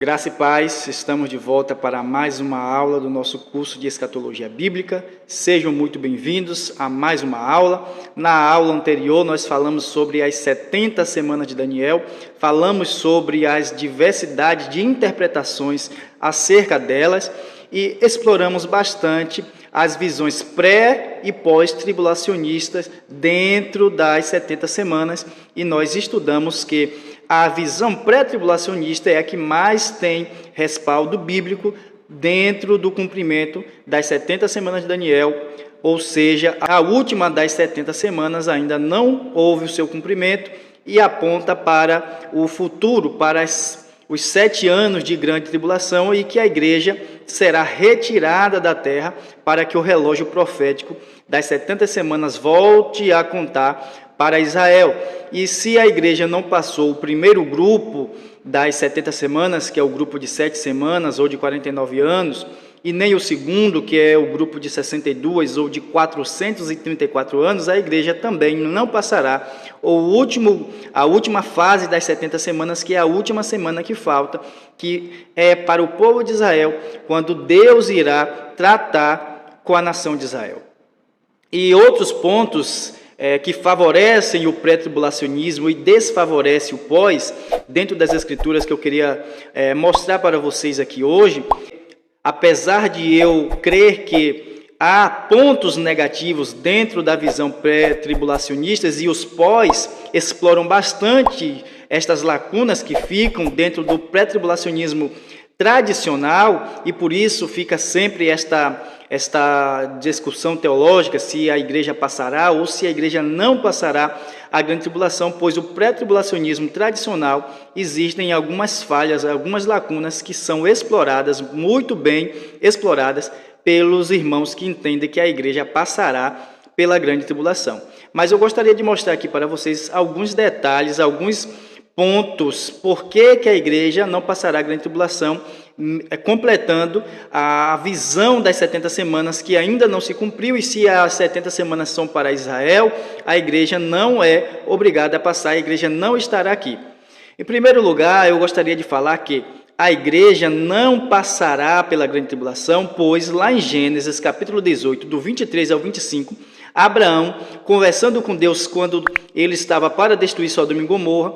Graça e paz, estamos de volta para mais uma aula do nosso curso de Escatologia Bíblica. Sejam muito bem-vindos a mais uma aula. Na aula anterior, nós falamos sobre as 70 semanas de Daniel, falamos sobre as diversidades de interpretações acerca delas e exploramos bastante as visões pré- e pós-tribulacionistas dentro das 70 semanas e nós estudamos que a visão pré-tribulacionista é a que mais tem respaldo bíblico dentro do cumprimento das 70 semanas de Daniel, ou seja, a última das 70 semanas ainda não houve o seu cumprimento e aponta para o futuro, para os 7 anos de grande tribulação e que a igreja será retirada da terra para que o relógio profético das 70 semanas volte a contar para Israel. E se a igreja não passou o primeiro grupo das 70 semanas, que é o grupo de 7 semanas ou de 49 anos, e nem o segundo, que é o grupo de 62 ou de 434 anos, a igreja também não passará a última fase das 70 semanas, que é a última semana que falta, que é para o povo de Israel, quando Deus irá tratar com a nação de Israel. E outros pontos que favorecem o pré-tribulacionismo e desfavorecem o pós, dentro das escrituras que eu queria mostrar para vocês aqui hoje, apesar de eu crer que há pontos negativos dentro da visão pré-tribulacionistas e os pós exploram bastante estas lacunas que ficam dentro do pré-tribulacionismo tradicional e por isso fica sempre esta discussão teológica se a igreja passará ou se a igreja não passará a grande tribulação, pois o pré-tribulacionismo tradicional existem algumas falhas, algumas lacunas que são exploradas, muito bem exploradas pelos irmãos que entendem que a igreja passará pela grande tribulação. Mas eu gostaria de mostrar aqui para vocês alguns detalhes, alguns pontos, por que a igreja não passará a grande tribulação, completando a visão das 70 semanas que ainda não se cumpriu, e se as 70 semanas são para Israel, a igreja não é obrigada a passar, a igreja não estará aqui. Em primeiro lugar, eu gostaria de falar que a igreja não passará pela grande tribulação, pois lá em Gênesis, capítulo 18, do 23 ao 25, Abraão, conversando com Deus quando ele estava para destruir Sodoma e Gomorra,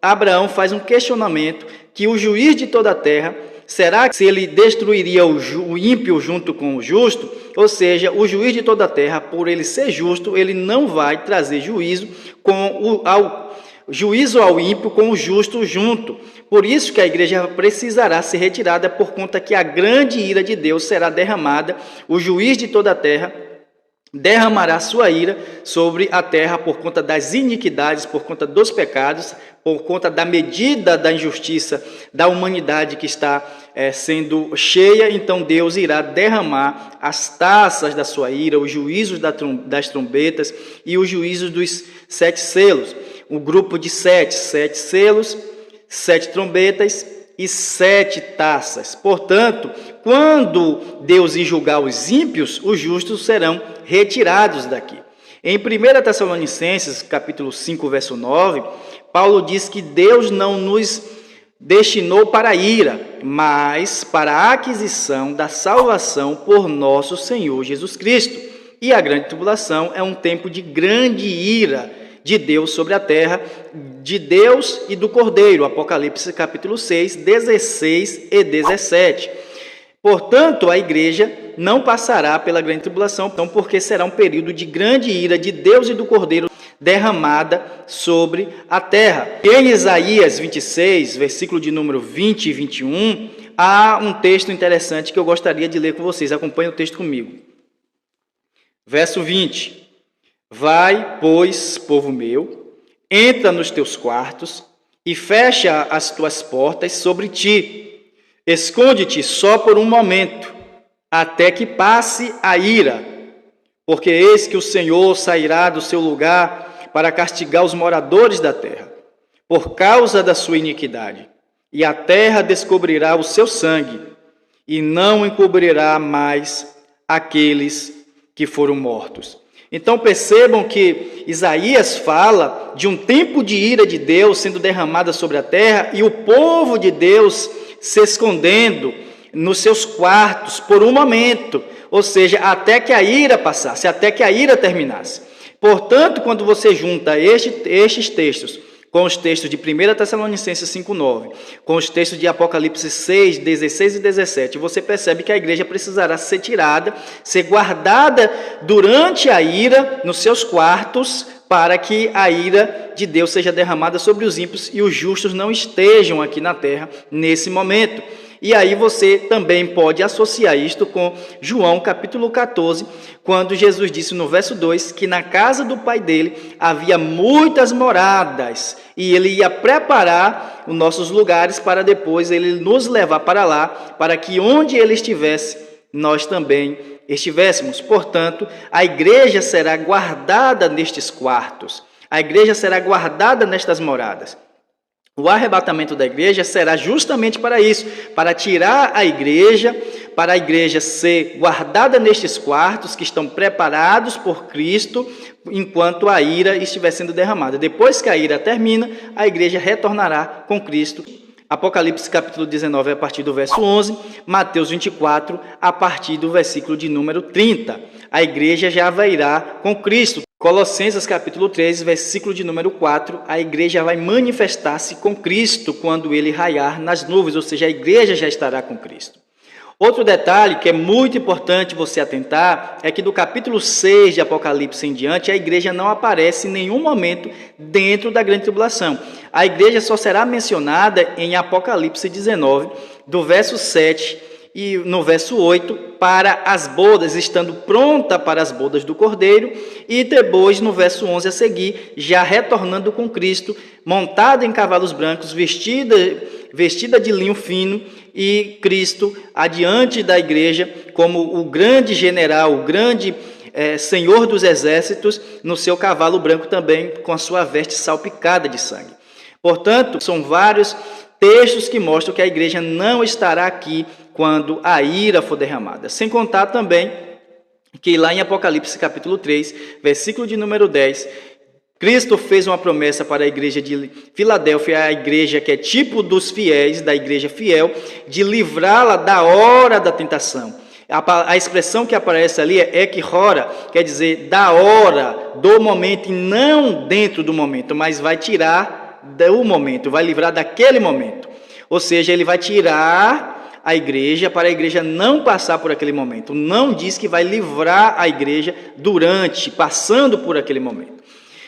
Abraão faz um questionamento que o juiz de toda a terra, será que se ele destruiria o ímpio junto com o justo? Ou seja, o juiz de toda a terra, por ele ser justo, ele não vai trazer juízo ao ímpio com o justo junto. Por isso que a igreja precisará ser retirada, por conta que a grande ira de Deus será derramada, o juiz de toda a terra derramará sua ira sobre a terra por conta das iniquidades, por conta dos pecados, por conta da medida da injustiça da humanidade que está sendo cheia. Então Deus irá derramar as taças da sua ira, os juízos das trombetas e os juízos dos 7 selos. O grupo de 7 selos, 7 trombetas e 7 taças. Portanto, quando Deus ir julgar os ímpios, os justos serão retirados daqui. Em 1 Tessalonicenses, capítulo 5, verso 9, Paulo diz que Deus não nos destinou para a ira, mas para a aquisição da salvação por nosso Senhor Jesus Cristo. E a grande tribulação é um tempo de grande ira de Deus sobre a terra, de Deus e do Cordeiro. Apocalipse capítulo 6, 16 e 17. Portanto, a igreja não passará pela grande tribulação, porque será um período de grande ira de Deus e do Cordeiro derramada sobre a terra. Em Isaías 26, versículo de número 20 e 21, há um texto interessante que eu gostaria de ler com vocês. Acompanhe o texto comigo. Verso 20. Vai, pois, povo meu, entra nos teus quartos e fecha as tuas portas sobre ti. Esconde-te só por um momento, até que passe a ira, porque eis que o Senhor sairá do seu lugar para castigar os moradores da terra, por causa da sua iniquidade. E a terra descobrirá o seu sangue, e não encobrirá mais aqueles que foram mortos. Então percebam que Isaías fala de um tempo de ira de Deus sendo derramada sobre a terra, e o povo de Deus se escondendo nos seus quartos por um momento, ou seja, até que a ira passasse, até que a ira terminasse. Portanto, quando você junta estes textos com os textos de 1 Tessalonicenses 5,9, com os textos de Apocalipse 6, 16 e 17, você percebe que a igreja precisará ser tirada, ser guardada durante a ira nos seus quartos, para que a ira de Deus seja derramada sobre os ímpios e os justos não estejam aqui na terra nesse momento. E aí você também pode associar isto com João capítulo 14, quando Jesus disse no verso 2 que na casa do Pai dele havia muitas moradas e ele ia preparar os nossos lugares para depois ele nos levar para lá, para que onde ele estivesse, nós também estivéssemos. Portanto, a igreja será guardada nestes quartos, a igreja será guardada nestas moradas. O arrebatamento da igreja será justamente para isso, para tirar a igreja, para a igreja ser guardada nestes quartos que estão preparados por Cristo, enquanto a ira estiver sendo derramada. Depois que a ira termina, a igreja retornará com Cristo. Apocalipse capítulo 19, a partir do verso 11, Mateus 24, a partir do versículo de número 30. A igreja já virá com Cristo. Colossenses capítulo 3, versículo de número 4, a igreja vai manifestar-se com Cristo quando ele raiar nas nuvens, ou seja, a igreja já estará com Cristo. Outro detalhe que é muito importante você atentar é que do capítulo 6 de Apocalipse em diante, a igreja não aparece em nenhum momento dentro da grande tribulação. A igreja só será mencionada em Apocalipse 19, do verso 7 e no verso 8, para as bodas, estando pronta para as bodas do Cordeiro, e depois no verso 11 a seguir, já retornando com Cristo, montada em cavalos brancos, vestida de linho fino, e Cristo adiante da igreja, como o grande general, o grande Senhor dos exércitos, no seu cavalo branco também, com a sua veste salpicada de sangue. Portanto, são vários textos que mostram que a igreja não estará aqui quando a ira for derramada. Sem contar também que lá em Apocalipse capítulo 3, versículo de número 10, Cristo fez uma promessa para a igreja de Filadélfia, a igreja que é tipo dos fiéis, da igreja fiel, de livrá-la da hora da tentação. A expressão que aparece ali é ekhora, quer dizer da hora, do momento, e não dentro do momento, mas vai tirar do momento, vai livrar daquele momento. Ou seja, ele vai tirar a igreja para a igreja não passar por aquele momento. Não diz que vai livrar a igreja passando por aquele momento.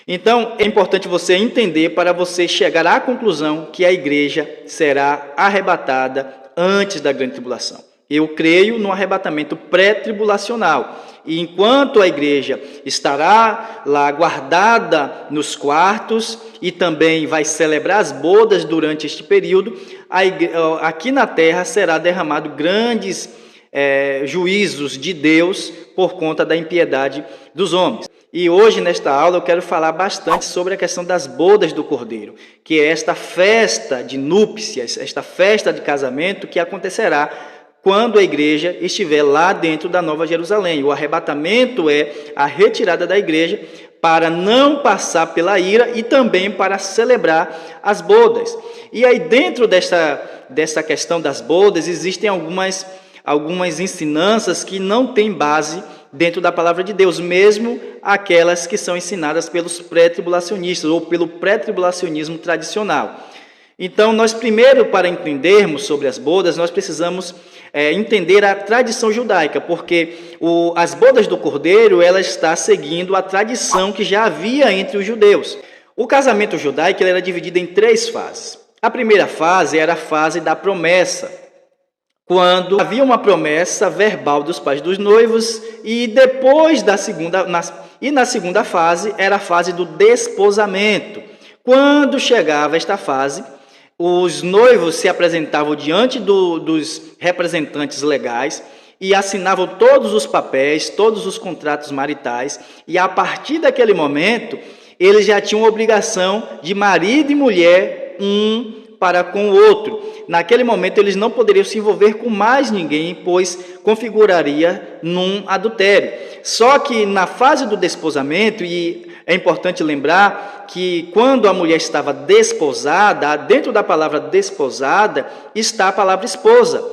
Então, é importante você entender para você chegar à conclusão que a igreja será arrebatada antes da grande tribulação. Eu creio no arrebatamento pré-tribulacional. E enquanto a igreja estará lá guardada nos quartos e também vai celebrar as bodas durante este período, aqui na terra será derramado grandes juízos de Deus por conta da impiedade dos homens. E hoje, nesta aula, eu quero falar bastante sobre a questão das bodas do Cordeiro, que é esta festa de núpcias, esta festa de casamento que acontecerá quando a igreja estiver lá dentro da Nova Jerusalém. O arrebatamento é a retirada da igreja para não passar pela ira e também para celebrar as bodas. E aí, dentro dessa questão das bodas, existem algumas ensinanças que não têm base dentro da palavra de Deus, mesmo aquelas que são ensinadas pelos pré-tribulacionistas ou pelo pré-tribulacionismo tradicional. Então, nós primeiro, para entendermos sobre as bodas, nós precisamos entender a tradição judaica, porque as bodas do Cordeiro, ela está seguindo a tradição que já havia entre os judeus. O casamento judaico ele era dividido em 3 fases. A primeira fase era a fase da promessa, quando havia uma promessa verbal dos pais dos noivos, e depois na segunda fase era a fase do desposamento. Quando chegava esta fase, os noivos se apresentavam diante dos representantes legais e assinavam todos os papéis, todos os contratos maritais, e a partir daquele momento, eles já tinham obrigação de marido e mulher, um para com o outro. Naquele momento, eles não poderiam se envolver com mais ninguém, pois configuraria num adultério. Só que na fase do desposamento, e é importante lembrar que quando a mulher estava desposada, dentro da palavra desposada está a palavra esposa.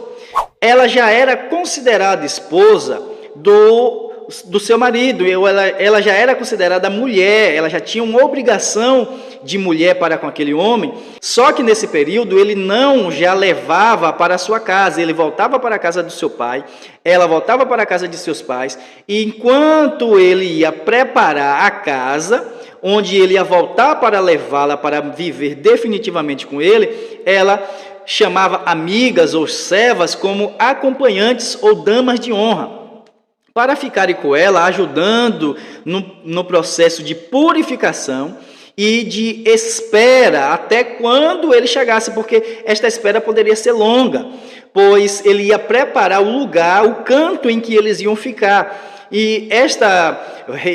Ela já era considerada esposa do seu marido, ela já era considerada mulher, ela já tinha uma obrigação de mulher para com aquele homem, só que nesse período ele não já levava para a sua casa, ele voltava para a casa do seu pai, ela voltava para a casa de seus pais, e enquanto ele ia preparar a casa, onde ele ia voltar para levá-la para viver definitivamente com ele, ela chamava amigas ou servas como acompanhantes ou damas de honra, para ficarem com ela, ajudando no processo de purificação e de espera até quando ele chegasse, porque esta espera poderia ser longa, pois ele ia preparar o lugar, o canto em que eles iam ficar. E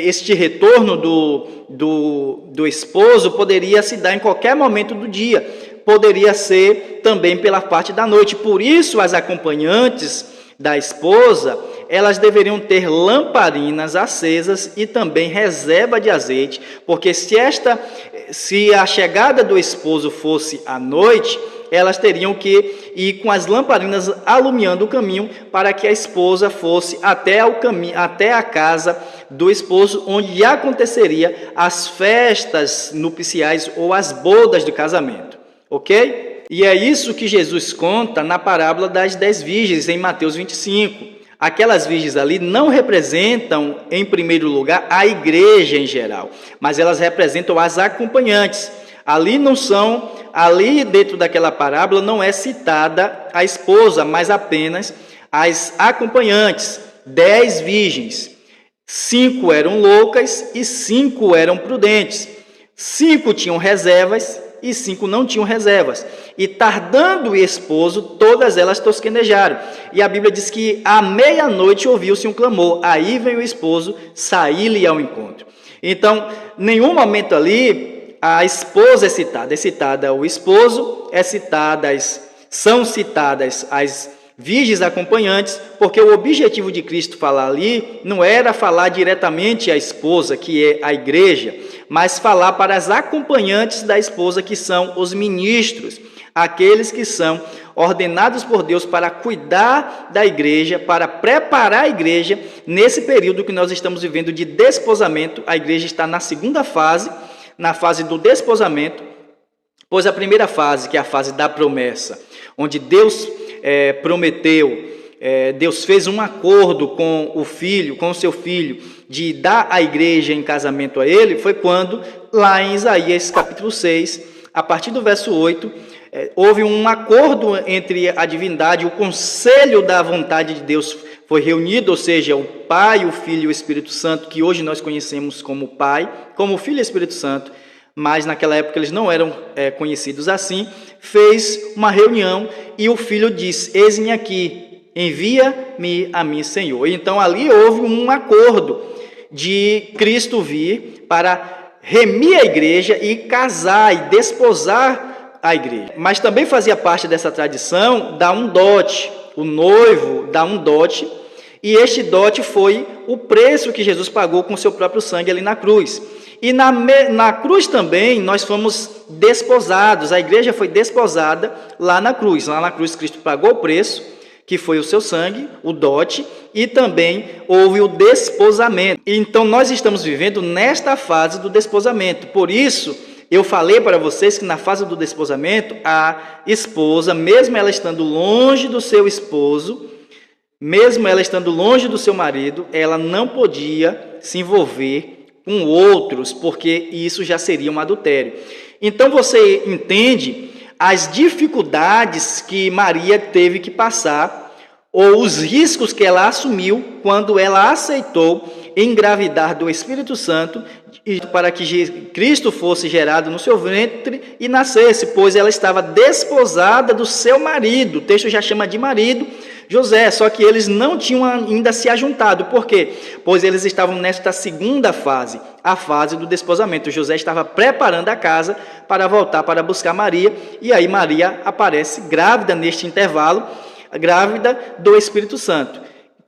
este retorno do esposo poderia se dar em qualquer momento do dia, poderia ser também pela parte da noite. Por isso, as acompanhantes da esposa, elas deveriam ter lamparinas acesas e também reserva de azeite, porque se a chegada do esposo fosse à noite, elas teriam que ir com as lamparinas alumiando o caminho para que a esposa fosse até a casa do esposo, onde aconteceria as festas nupciais ou as bodas de casamento, ok? E é isso que Jesus conta na parábola das 10 virgens em Mateus 25. Aquelas virgens ali não representam, em primeiro lugar, a igreja em geral, mas elas representam as acompanhantes. Ali dentro daquela parábola não é citada a esposa, mas apenas as acompanhantes, 10 virgens. 5 eram loucas e 5 eram prudentes. 5 tinham reservas e 5 não tinham reservas. E tardando o esposo, todas elas tosquenejaram. E a Bíblia diz que à meia-noite ouviu-se um clamor. Aí vem o esposo sair-lhe ao encontro. Então, nenhum momento ali a esposa é citada o esposo, são citadas as virgens acompanhantes, porque o objetivo de Cristo falar ali não era falar diretamente à esposa, que é a igreja, mas falar para as acompanhantes da esposa, que são os ministros, aqueles que são ordenados por Deus para cuidar da igreja, para preparar a igreja nesse período que nós estamos vivendo de desposamento. A igreja está na segunda fase, na fase do desposamento, pois a primeira fase, que é a fase da promessa, onde Deus prometeu, Deus fez um acordo com o seu filho, de dar a igreja em casamento a ele, foi quando, lá em Isaías capítulo 6, a partir do verso 8, houve um acordo entre a divindade, o conselho da vontade de Deus foi reunido, ou seja, o Pai, o Filho e o Espírito Santo, que hoje nós conhecemos como Pai, como Filho e Espírito Santo, mas naquela época eles não eram conhecidos assim, fez uma reunião e o Filho disse: eis-me aqui, envia-me a mim, Senhor. Então ali houve um acordo de Cristo vir para remir a igreja e casar e desposar a igreja. Mas também fazia parte dessa tradição dar um dote, o noivo dá um dote, e este dote foi o preço que Jesus pagou com o seu próprio sangue ali na cruz. E na cruz também nós fomos desposados, a igreja foi desposada lá na cruz. Lá na cruz Cristo pagou o preço, que foi o seu sangue, o dote, e também houve o desposamento. Então nós estamos vivendo nesta fase do desposamento. Por isso, eu falei para vocês que na fase do desposamento, a esposa, mesmo ela estando longe do seu esposo, mesmo ela estando longe do seu marido, ela não podia se envolver com outros, porque isso já seria um adultério. Então você entende as dificuldades que Maria teve que passar, ou os riscos que ela assumiu quando ela aceitou engravidar do Espírito Santo, para que Cristo fosse gerado no seu ventre e nascesse, pois ela estava desposada do seu marido. O texto já chama de marido José, só que eles não tinham ainda se ajuntado. Por quê? Pois eles estavam nesta segunda fase, a fase do desposamento. José estava preparando a casa para voltar para buscar Maria, e aí Maria aparece grávida neste intervalo, grávida do Espírito Santo.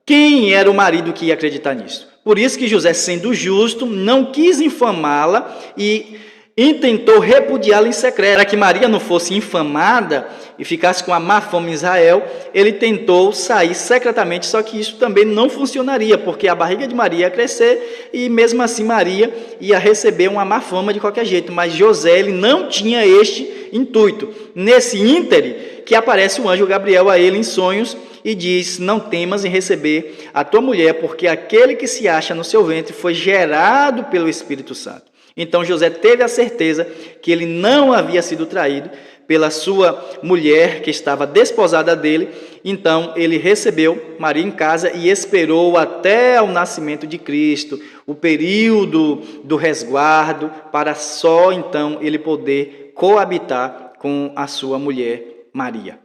Quem era o marido que ia acreditar nisso? Por isso que José, sendo justo, não quis infamá-la e intentou repudiá-la em secreto. Para que Maria não fosse infamada e ficasse com a má fama em Israel, ele tentou sair secretamente, só que isso também não funcionaria, porque a barriga de Maria ia crescer e mesmo assim Maria ia receber uma má fama de qualquer jeito. Mas José, ele não tinha este intuito. Nesse íntere que aparece o anjo Gabriel a ele em sonhos e diz: não temas em receber a tua mulher, porque aquele que se acha no seu ventre foi gerado pelo Espírito Santo. Então José teve a certeza que ele não havia sido traído pela sua mulher que estava desposada dele. Então ele recebeu Maria em casa e esperou até o nascimento de Cristo, o período do resguardo, para só então ele poder coabitar com a sua mulher Maria.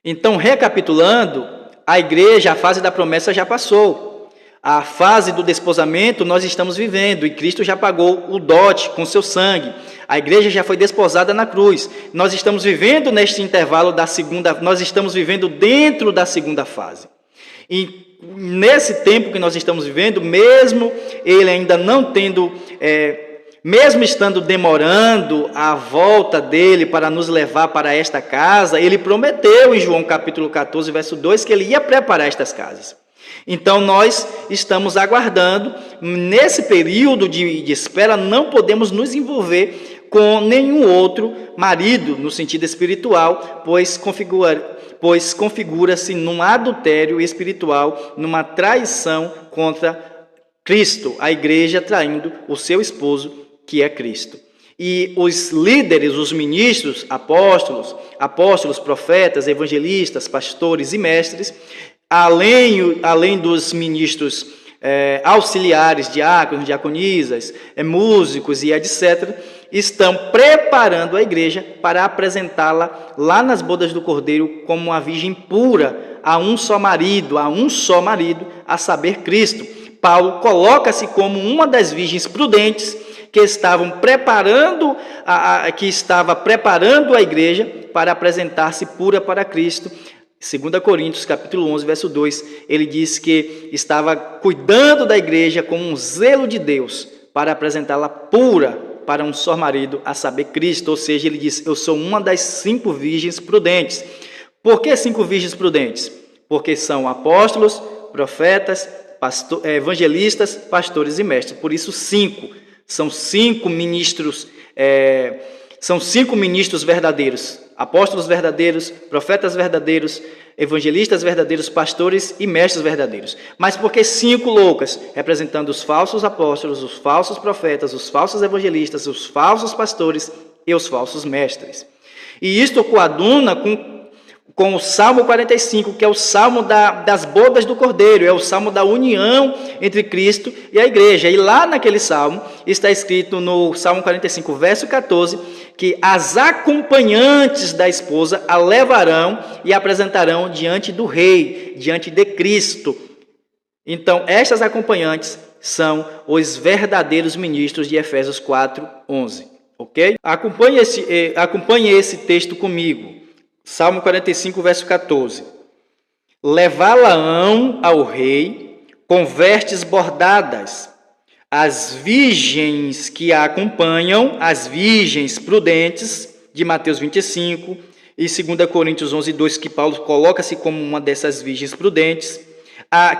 Então, recapitulando, a igreja, a fase da promessa já passou. A fase do desposamento nós estamos vivendo e Cristo já pagou o dote com seu sangue. A igreja já foi desposada na cruz. Nós estamos vivendo neste intervalo da segunda, nós estamos vivendo dentro da segunda fase. E nesse tempo que nós estamos vivendo, mesmo ele ainda não tendo, mesmo estando demorando a volta dele para nos levar para esta casa, ele prometeu em João capítulo 14, verso 2, que ele ia preparar estas casas. Então nós estamos aguardando. Nesse período de espera não podemos nos envolver com nenhum outro marido no sentido espiritual, pois configura-se num adultério espiritual, numa traição contra Cristo, a igreja traindo o seu esposo, que é Cristo. E os líderes, os ministros, apóstolos, profetas, evangelistas, pastores e mestres, além dos ministros auxiliares, diáconos, diaconisas, músicos e etc., estão preparando a igreja para apresentá-la lá nas bodas do Cordeiro como uma virgem pura, a um só marido, a saber, Cristo. Paulo coloca-se como uma das virgens prudentes que estava preparando a igreja para apresentar-se pura para Cristo. 2 Coríntios, capítulo 11, verso 2, ele diz que estava cuidando da igreja com um zelo de Deus para apresentá-la pura para um só marido, a saber, Cristo. Ou seja, ele diz: eu sou uma das 5 virgens prudentes. Por que 5 virgens prudentes? Porque são apóstolos, profetas, evangelistas, pastores e mestres. Por isso 5. São 5 ministros, são 5 ministros verdadeiros. Apóstolos verdadeiros, profetas verdadeiros, evangelistas verdadeiros, pastores e mestres verdadeiros. Mas por que 5 loucas? Representando os falsos apóstolos, os falsos profetas, os falsos evangelistas, os falsos pastores e os falsos mestres. E isto coaduna com o Salmo 45, que é o Salmo das bodas do Cordeiro, é o Salmo da união entre Cristo e a igreja. E lá naquele Salmo está escrito no Salmo 45, verso 14, que as acompanhantes da esposa a levarão e apresentarão diante do rei, diante de Cristo. Então, estas acompanhantes são os verdadeiros ministros de Efésios 4, 11. Ok? Acompanhe esse texto comigo. Salmo 45, verso 14. Levá-la-ão ao rei com vestes bordadas. As virgens que a acompanham, as virgens prudentes, de Mateus 25, e 2 Coríntios 11, 2, que Paulo coloca-se como uma dessas virgens prudentes,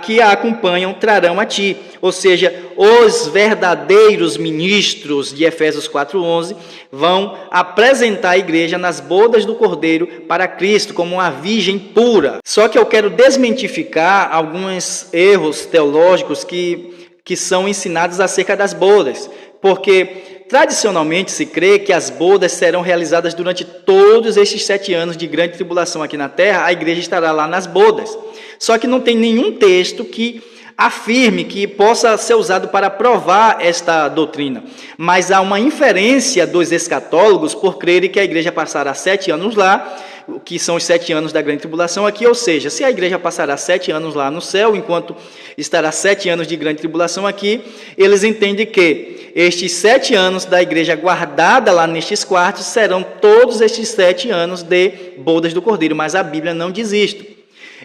que a acompanham trarão a ti. Ou seja, os verdadeiros ministros de Efésios 4:11 vão apresentar a igreja nas bodas do Cordeiro para Cristo como uma virgem pura. Só que eu quero desmentificar alguns erros teológicos que são ensinados acerca das bodas, porque tradicionalmente se crê que as bodas serão realizadas durante todos estes 7 anos de grande tribulação aqui na terra. A igreja estará lá nas bodas. Só que não tem nenhum texto que afirme que possa ser usado para provar esta doutrina. Mas há uma inferência dos escatólogos por crerem que a igreja passará 7 anos lá, que são os 7 anos da grande tribulação aqui. Ou seja, se a igreja passará 7 anos lá no céu, enquanto estará 7 anos de grande tribulação aqui, eles entendem que estes 7 anos da igreja guardada lá nestes quartos serão todos estes 7 anos de bodas do Cordeiro. Mas a Bíblia não diz isto.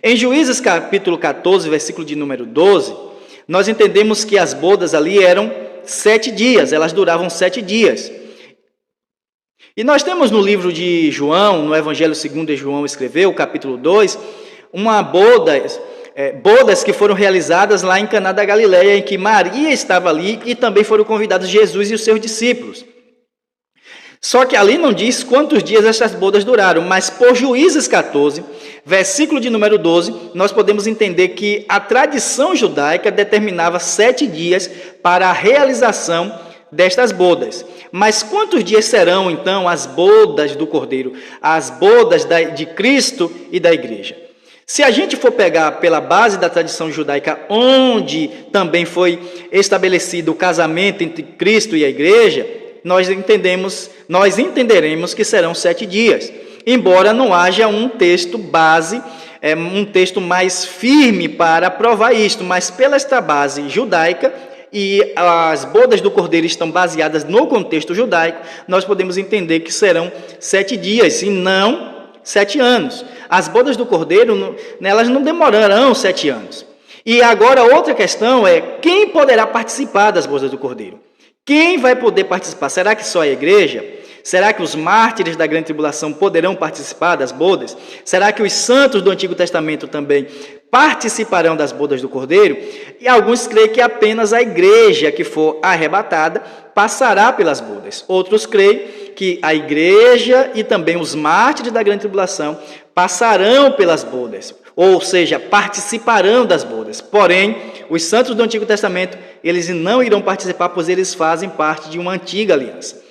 Em Juízes capítulo 14, versículo de número 12, nós entendemos que as bodas ali eram 7 dias, elas duravam 7 dias. E nós temos no livro de João, no Evangelho segundo João escreveu, capítulo 2, bodas que foram realizadas lá em Caná da Galileia, em que Maria estava ali e também foram convidados Jesus e os seus discípulos. Só que ali não diz quantos dias essas bodas duraram, mas por Juízes 14, versículo de número 12, nós podemos entender que a tradição judaica determinava 7 dias para a realização destas bodas. Mas quantos dias serão, então, as bodas do Cordeiro, as bodas de Cristo e da igreja? Se a gente for pegar pela base da tradição judaica, onde também foi estabelecido o casamento entre Cristo e a igreja, nós entenderemos que serão 7 dias, embora não haja um texto base, um texto mais firme para provar isto, mas pela esta base judaica, e as bodas do Cordeiro estão baseadas no contexto judaico, nós podemos entender que serão 7 dias, e não 7 anos. As bodas do Cordeiro, elas não demorarão 7 anos. E agora outra questão é, quem poderá participar das bodas do Cordeiro? Quem vai poder participar? Será que só a igreja? Será que os mártires da grande tribulação poderão participar das bodas? Será que os santos do Antigo Testamento também participarão das bodas do Cordeiro? E alguns creem que apenas a igreja que for arrebatada passará pelas bodas. Outros creem que a igreja e também os mártires da grande tribulação passarão pelas bodas, ou seja, participarão das bodas. Porém, os santos do Antigo Testamento, eles não irão participar, pois eles fazem parte de uma antiga aliança.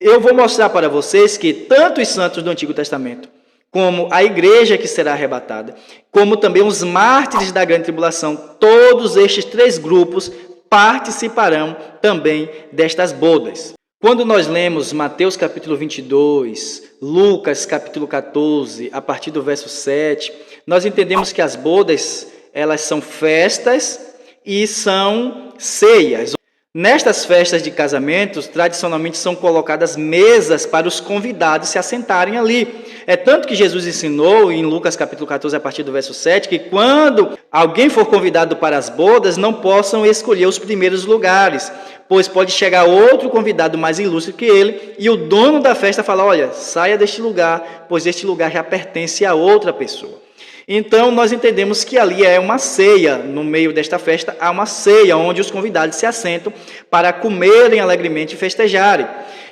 Eu vou mostrar para vocês que tanto os santos do Antigo Testamento, como a igreja que será arrebatada, como também os mártires da grande tribulação, todos estes 3 grupos participarão também destas bodas. Quando nós lemos Mateus capítulo 22, Lucas capítulo 14, a partir do verso 7, nós entendemos que as bodas, elas são festas e são ceias. Nestas festas de casamentos, tradicionalmente são colocadas mesas para os convidados se assentarem ali. É tanto que Jesus ensinou em Lucas capítulo 14, a partir do verso 7, que quando alguém for convidado para as bodas, não possam escolher os primeiros lugares, pois pode chegar outro convidado mais ilustre que ele, e o dono da festa fala, olha, saia deste lugar, pois este lugar já pertence a outra pessoa. Então, nós entendemos que ali é uma ceia, no meio desta festa há uma ceia, onde os convidados se assentam para comerem alegremente e festejarem.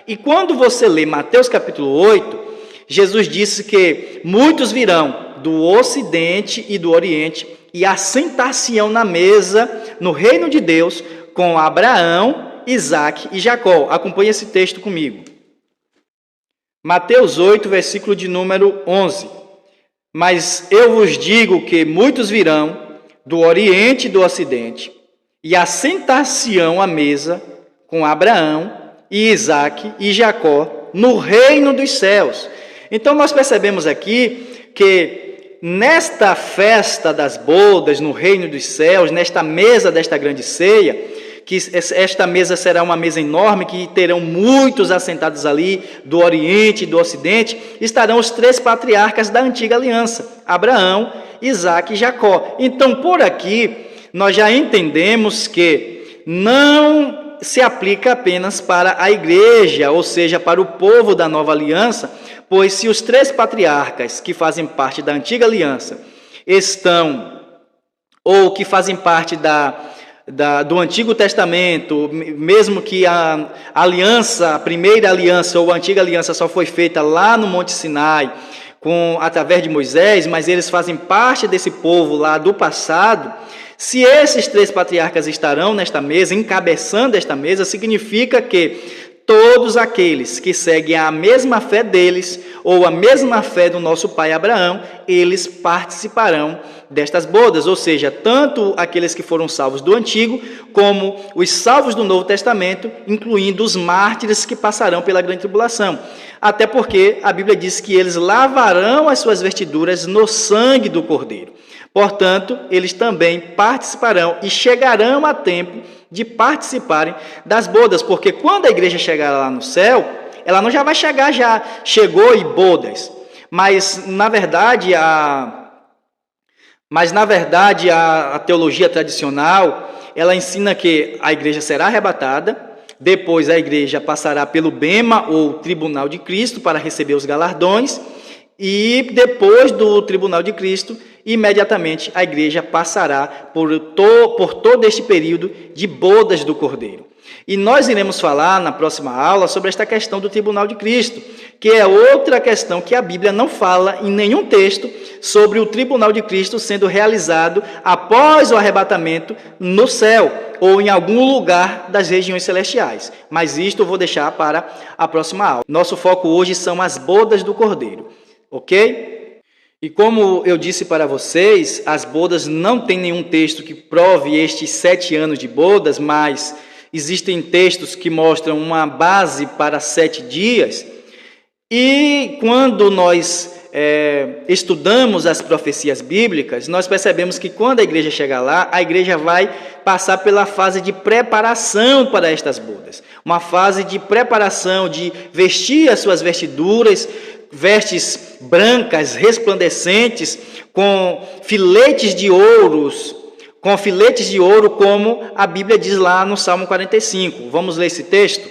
E quando você lê Mateus capítulo 8, Jesus disse que muitos virão do Ocidente e do Oriente e assentar-se-ão na mesa, no reino de Deus, com Abraão, Isaque e Jacó. Acompanhe esse texto comigo. Mateus 8, versículo de número 11. Mas eu vos digo que muitos virão do Oriente e do Ocidente e assentar-se-ão à mesa com Abraão e Isaque e Jacó no reino dos céus. Então nós percebemos aqui que nesta festa das bodas, no reino dos céus, nesta mesa desta grande ceia, que esta mesa será uma mesa enorme, que terão muitos assentados ali, do Oriente e do Ocidente, estarão os 3 patriarcas da antiga aliança, Abraão, Isaque e Jacó. Então, por aqui, nós já entendemos que não se aplica apenas para a igreja, ou seja, para o povo da nova aliança, pois se os 3 patriarcas que fazem parte da antiga aliança estão, ou que fazem parte do Antigo Testamento, mesmo que a aliança, a primeira aliança ou a antiga aliança só foi feita lá no Monte Sinai, através de Moisés, mas eles fazem parte desse povo lá do passado. Se esses 3 patriarcas estarão nesta mesa, encabeçando esta mesa, significa que todos aqueles que seguem a mesma fé deles, ou a mesma fé do nosso pai Abraão, eles participarão destas bodas, ou seja, tanto aqueles que foram salvos do Antigo, como os salvos do Novo Testamento, incluindo os mártires que passarão pela grande tribulação. Até porque a Bíblia diz que eles lavarão as suas vestiduras no sangue do Cordeiro. Portanto, eles também participarão e chegarão a tempo de participarem das bodas, porque quando a igreja chegar lá no céu, ela não já vai chegar, já chegou e bodas, mas na verdade a teologia tradicional, ela ensina que a igreja será arrebatada, depois a igreja passará pelo bema ou tribunal de Cristo para receber os galardões, e depois do tribunal de Cristo, imediatamente a igreja passará por todo este período de bodas do Cordeiro. E nós iremos falar na próxima aula sobre esta questão do tribunal de Cristo, que é outra questão que a Bíblia não fala em nenhum texto sobre o tribunal de Cristo sendo realizado após o arrebatamento no céu ou em algum lugar das regiões celestiais. Mas isto eu vou deixar para a próxima aula. Nosso foco hoje são as bodas do Cordeiro, ok? E como eu disse para vocês, as bodas não tem nenhum texto que prove estes 7 anos de bodas, mas existem textos que mostram uma base para 7 dias. E quando nós estudamos as profecias bíblicas, nós percebemos que quando a igreja chegar lá, a igreja vai passar pela fase de preparação para estas bodas. Uma fase de preparação, de vestir as suas vestiduras, vestes brancas, resplandecentes, com filetes de ouro, como a Bíblia diz lá no Salmo 45. Vamos ler esse texto?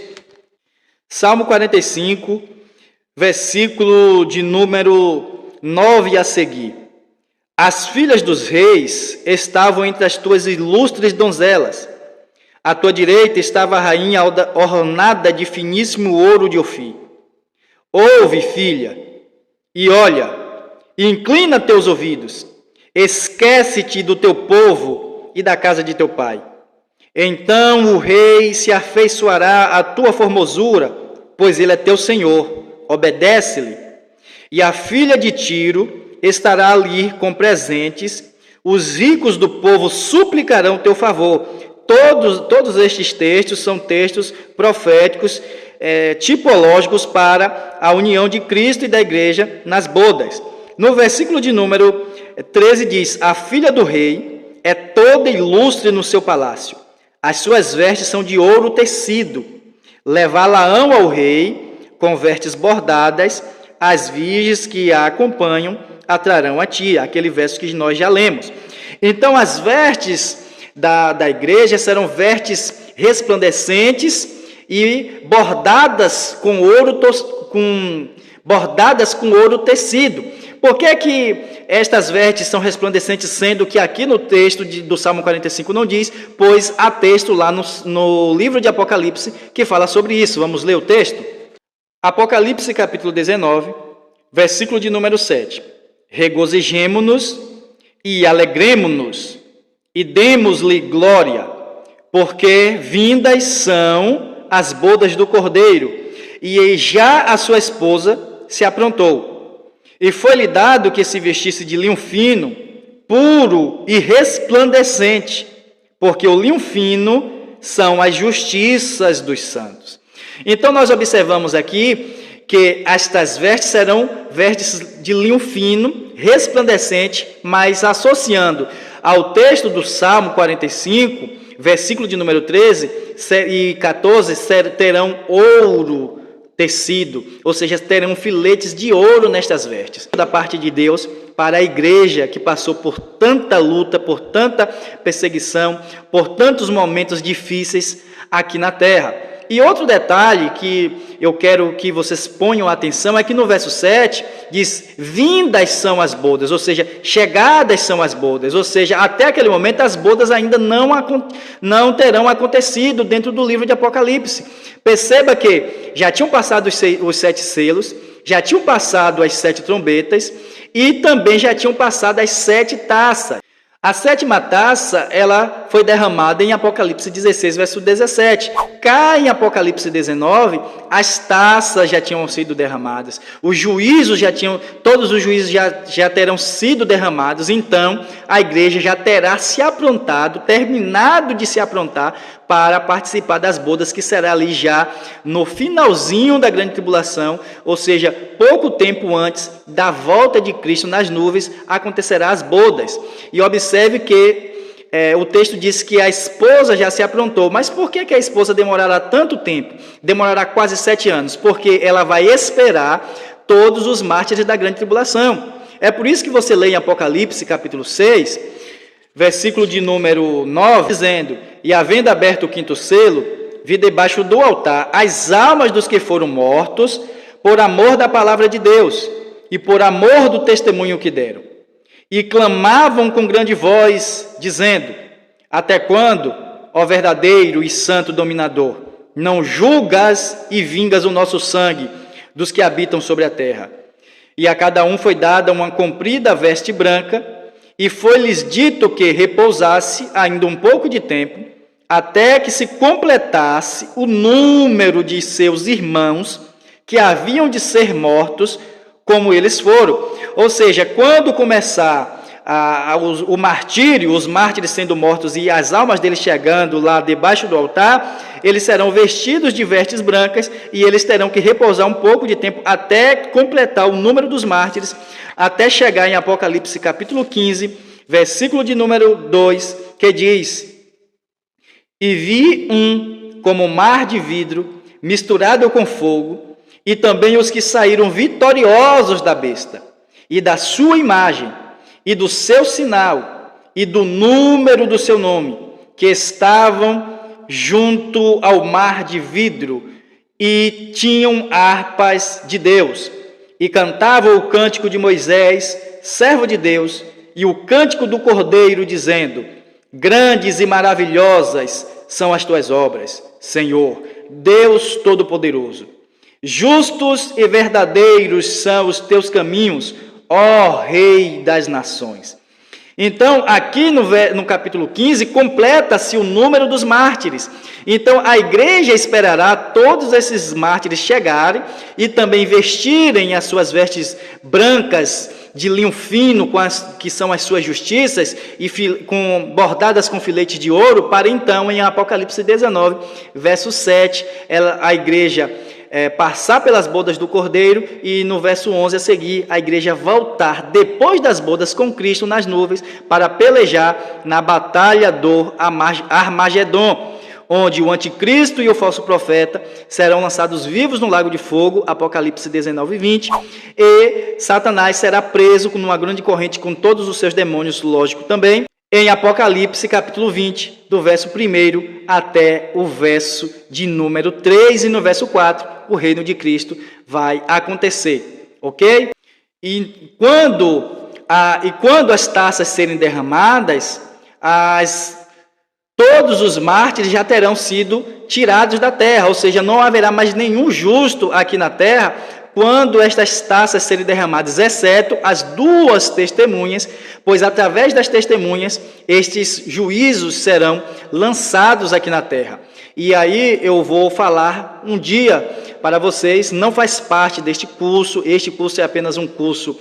Salmo 45, versículo de número 9 a seguir. As filhas dos reis estavam entre as tuas ilustres donzelas. À tua direita estava a rainha ornada de finíssimo ouro de Ofir. Ouve, filha, e olha, e inclina teus ouvidos. Esquece-te do teu povo e da casa de teu pai. Então o rei se afeiçoará à tua formosura, pois ele é teu senhor. Obedece-lhe. E a filha de Tiro estará ali com presentes. Os ricos do povo suplicarão teu favor. Todos estes textos são textos proféticos, tipológicos para a união de Cristo e da igreja nas bodas. No versículo de número 13 diz: a filha do rei é toda ilustre no seu palácio. As suas vestes são de ouro tecido. Levá-la-ão ao rei com vestes bordadas. As virgens que a acompanham atrarão a ti. Aquele verso que nós já lemos. Então, as vestes da igreja serão vestes resplandecentes e bordadas com ouro tecido. Por que que estas vestes são resplandecentes, sendo que aqui no texto do Salmo 45 não diz, pois há texto lá no livro de Apocalipse que fala sobre isso. Vamos ler o texto? Apocalipse capítulo 19, versículo de número 7. Regozijemo-nos e alegremo-nos e demos-lhe glória, porque vindas são as bodas do Cordeiro, e já a sua esposa se aprontou. E foi-lhe dado que se vestisse de linho fino, puro e resplandecente, porque o linho fino são as justiças dos santos. Então nós observamos aqui que estas vestes serão vestes de linho fino, resplandecente, mas associando ao texto do Salmo 45, versículo de número 13 e 14, terão ouro tecido, ou seja, terão filetes de ouro nestas vestes, da parte de Deus para a igreja que passou por tanta luta, por tanta perseguição, por tantos momentos difíceis aqui na terra. E outro detalhe que eu quero que vocês ponham atenção é que no verso 7 diz: vindas são as bodas, ou seja, chegadas são as bodas, ou seja, até aquele momento as bodas ainda não terão acontecido dentro do livro de Apocalipse. Perceba que já tinham passado os 7 selos, já tinham passado as 7 trombetas e também já tinham passado as 7 taças. A 7ª taça, ela foi derramada em Apocalipse 16, verso 17. Cá em Apocalipse 19, as taças já tinham sido derramadas. Os juízos todos os juízos já terão sido derramados. Então, a igreja já terá se aprontado, terminado de se aprontar para participar das bodas, que será ali já no finalzinho da grande tribulação, ou seja, pouco tempo antes da volta de Cristo nas nuvens, acontecerá as bodas. E observe que o texto diz que a esposa já se aprontou. Mas por que a esposa demorará tanto tempo? Demorará quase 7 anos, porque ela vai esperar todos os mártires da grande tribulação. É por isso que você lê em Apocalipse capítulo 6, versículo de número 9, dizendo: e havendo aberto o quinto selo, vi debaixo do altar as almas dos que foram mortos por amor da palavra de Deus e por amor do testemunho que deram. E clamavam com grande voz, dizendo: até quando, ó verdadeiro e santo dominador, não julgas e vingas o nosso sangue dos que habitam sobre a terra? E a cada um foi dada uma comprida veste branca, e foi-lhes dito que repousasse ainda um pouco de tempo, até que se completasse o número de seus irmãos que haviam de ser mortos, como eles foram. Ou seja, quando começar o martírio, os mártires sendo mortos e as almas deles chegando lá debaixo do altar, eles serão vestidos de vestes brancas e eles terão que repousar um pouco de tempo até completar o número dos mártires, até chegar em Apocalipse capítulo 15, versículo de número 2, que diz: e vi como mar de vidro misturado com fogo, e também os que saíram vitoriosos da besta, e da sua imagem, e do seu sinal, e do número do seu nome, que estavam junto ao mar de vidro, e tinham harpas de Deus, e cantavam o cântico de Moisés, servo de Deus, e o cântico do Cordeiro, dizendo: grandes e maravilhosas são as tuas obras, Senhor, Deus Todo-Poderoso. Justos e verdadeiros são os teus caminhos, ó Rei das nações. Então, aqui no capítulo 15, completa-se o número dos mártires. Então, a igreja esperará todos esses mártires chegarem e também vestirem as suas vestes brancas de linho fino, que são as suas justiças, e bordadas com filetes de ouro, para então, em Apocalipse 19, verso 7, a igreja passar pelas bodas do Cordeiro, e no verso 11 a seguir, a igreja voltar depois das bodas com Cristo nas nuvens para pelejar na batalha do Armagedon, onde o anticristo e o falso profeta serão lançados vivos no lago de fogo, Apocalipse 19 e 20, e Satanás será preso numa grande corrente com todos os seus demônios, lógico também, em Apocalipse capítulo 20, do verso 1 até o verso de número 3, e no verso 4, o reino de Cristo vai acontecer, ok? E quando as taças serem derramadas, todos os mártires já terão sido tirados da terra, ou seja, não haverá mais nenhum justo aqui na terra quando estas taças serem derramadas, exceto as duas testemunhas, pois através das testemunhas estes juízos serão lançados aqui na terra. E aí eu vou falar um dia para vocês, não faz parte deste curso, este curso é apenas um curso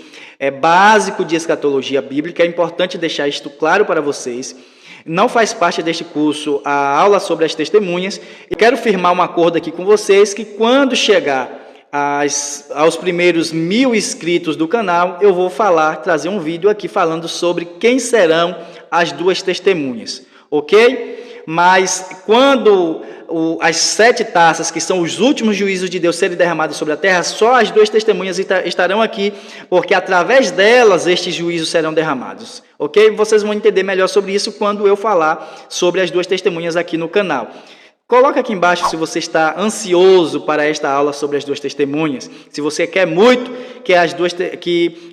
básico de escatologia bíblica, é importante deixar isto claro para vocês. Não faz parte deste curso a aula sobre as testemunhas. Eu quero firmar um acordo aqui com vocês que quando chegar aos primeiros 1000 inscritos do canal, eu vou trazer um vídeo aqui falando sobre quem serão as duas testemunhas, ok? Mas quando as 7 taças, que são os últimos juízos de Deus, serem derramados sobre a terra, só as duas testemunhas estarão aqui, porque através delas estes juízos serão derramados, ok? Vocês vão entender melhor sobre isso quando eu falar sobre as duas testemunhas aqui no canal. Coloca aqui embaixo se você está ansioso para esta aula sobre as duas testemunhas, se você quer muito que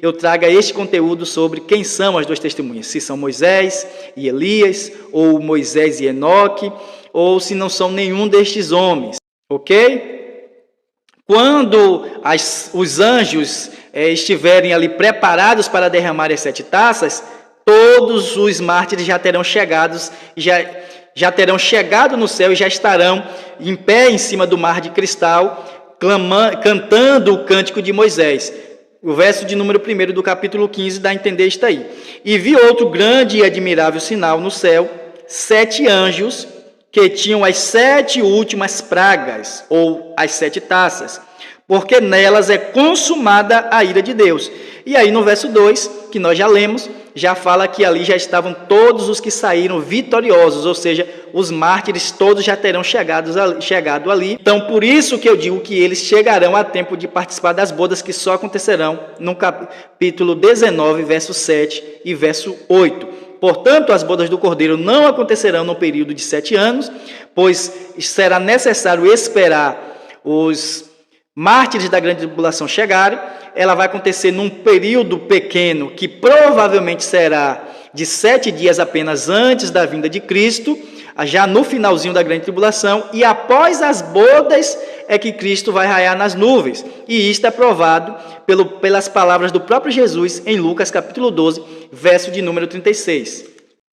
eu traga este conteúdo sobre quem são as duas testemunhas, se são Moisés e Elias, ou Moisés e Enoque, ou se não são nenhum destes homens, ok? Quando os anjos estiverem ali preparados para derramar as 7 taças, todos os mártires já terão chegado no céu e já estarão em pé em cima do mar de cristal, cantando o cântico de Moisés. O verso de número 1 do capítulo 15 dá a entender isto aí. E vi outro grande e admirável sinal no céu, 7 anjos que tinham as 7 últimas pragas, ou as 7 taças, porque nelas é consumada a ira de Deus. E aí no verso 2, que nós já lemos, já fala que ali já estavam todos os que saíram vitoriosos, ou seja, os mártires todos já terão chegado ali. Então, por isso que eu digo que eles chegarão a tempo de participar das bodas, que só acontecerão no capítulo 19, verso 7 e verso 8. Portanto, as bodas do Cordeiro não acontecerão no período de 7 anos, pois será necessário esperar os mártires da grande tribulação chegarem. Ela vai acontecer num período pequeno, que provavelmente será de 7 dias apenas antes da vinda de Cristo, já no finalzinho da grande tribulação, e após as bodas é que Cristo vai raiar nas nuvens. E isto é provado pelas palavras do próprio Jesus em Lucas capítulo 12, verso de número 36.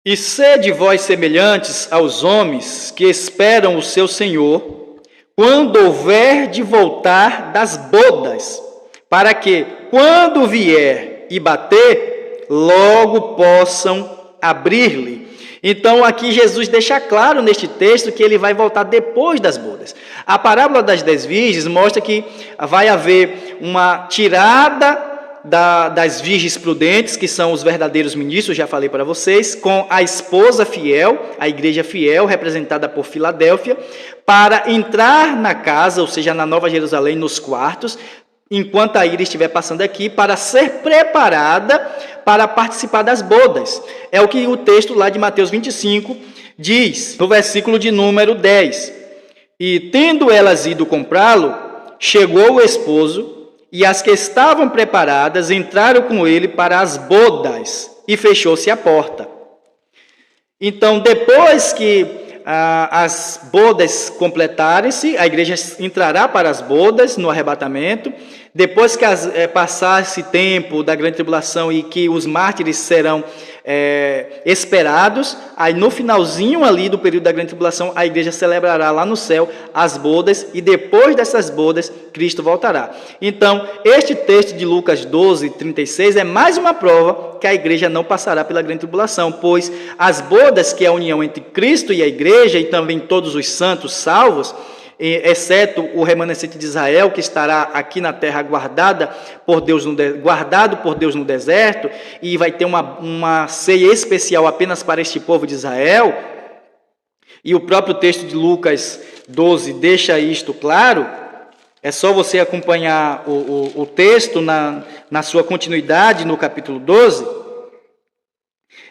E sede vós semelhantes aos homens que esperam o seu Senhor, quando houver de voltar das bodas, para que, quando vier e bater, logo possam abrir-lhe. Então, aqui Jesus deixa claro neste texto que ele vai voltar depois das bodas. A parábola das 10 virgens mostra que vai haver uma tirada das virgens prudentes, que são os verdadeiros ministros, já falei para vocês, com a esposa fiel, a igreja fiel, representada por Filadélfia, para entrar na casa, ou seja, na Nova Jerusalém, nos quartos, enquanto a ira estiver passando aqui, para ser preparada para participar das bodas. É o que o texto lá de Mateus 25 diz, no versículo de número 10. E tendo elas ido comprá-lo, chegou o esposo, e as que estavam preparadas entraram com ele para as bodas, e fechou-se a porta. Então, depois que as bodas completarem-se, a igreja entrará para as bodas no arrebatamento. Depois que passar esse tempo da grande tribulação e que os mártires serão esperados, aí no finalzinho ali do período da grande tribulação, a igreja celebrará lá no céu as bodas, e depois dessas bodas, Cristo voltará. Então, este texto de Lucas 12, 36 é mais uma prova que a igreja não passará pela grande tribulação, pois as bodas, que é a união entre Cristo e a igreja, e também todos os santos salvos, exceto o remanescente de Israel, que estará aqui na terra guardado por Deus no deserto, e vai ter uma ceia especial apenas para este povo de Israel. E o próprio texto de Lucas 12 deixa isto claro. É só você acompanhar o texto na sua continuidade no capítulo 12.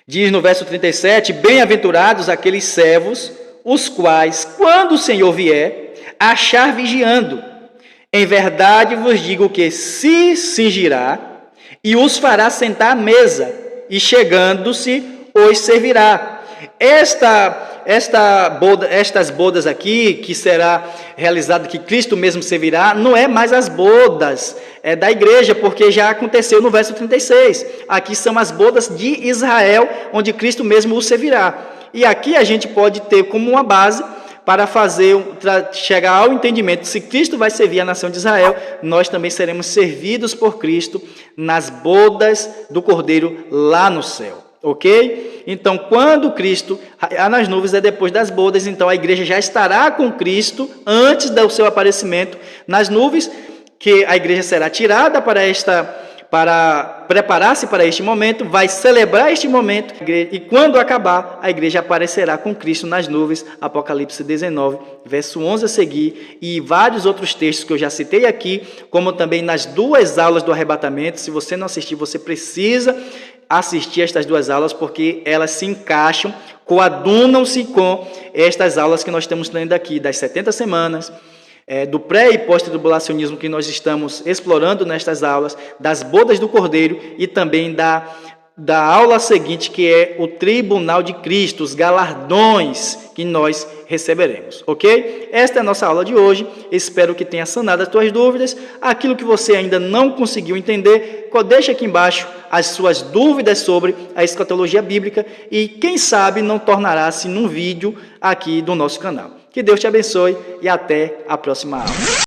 Diz no verso 37, bem-aventurados aqueles servos, os quais, quando o Senhor vier, achar vigiando. Em verdade vos digo que se cingirá e os fará sentar à mesa, e chegando-se os servirá. Estas bodas aqui, que será realizada, que Cristo mesmo servirá, não é mais as bodas da igreja, porque já aconteceu no verso 36. Aqui são as bodas de Israel, onde Cristo mesmo o servirá. E aqui a gente pode ter como uma base para chegar ao entendimento, se Cristo vai servir a nação de Israel, nós também seremos servidos por Cristo nas bodas do Cordeiro lá no céu, ok? Então, quando Cristo raiar nas nuvens, é depois das bodas, então a igreja já estará com Cristo antes do seu aparecimento nas nuvens, que a igreja será tirada para preparar-se para este momento, vai celebrar este momento, e quando acabar, a igreja aparecerá com Cristo nas nuvens, Apocalipse 19, verso 11 a seguir, e vários outros textos que eu já citei aqui, como também nas 2 aulas do arrebatamento. Se você não assistir, você precisa assistir estas 2 aulas, porque elas se encaixam, coadunam-se com estas aulas que nós estamos lendo aqui, das 70 semanas, do pré- e pós-tribulacionismo que nós estamos explorando nestas aulas, das bodas do Cordeiro, e também da aula seguinte, que é o tribunal de Cristo, os galardões que nós receberemos, ok? Esta é a nossa aula de hoje. Espero que tenha sanado as tuas dúvidas. Aquilo que você ainda não conseguiu entender, deixa aqui embaixo as suas dúvidas sobre a escatologia bíblica, e quem sabe não tornará-se num vídeo aqui do nosso canal. Que Deus te abençoe e até a próxima aula.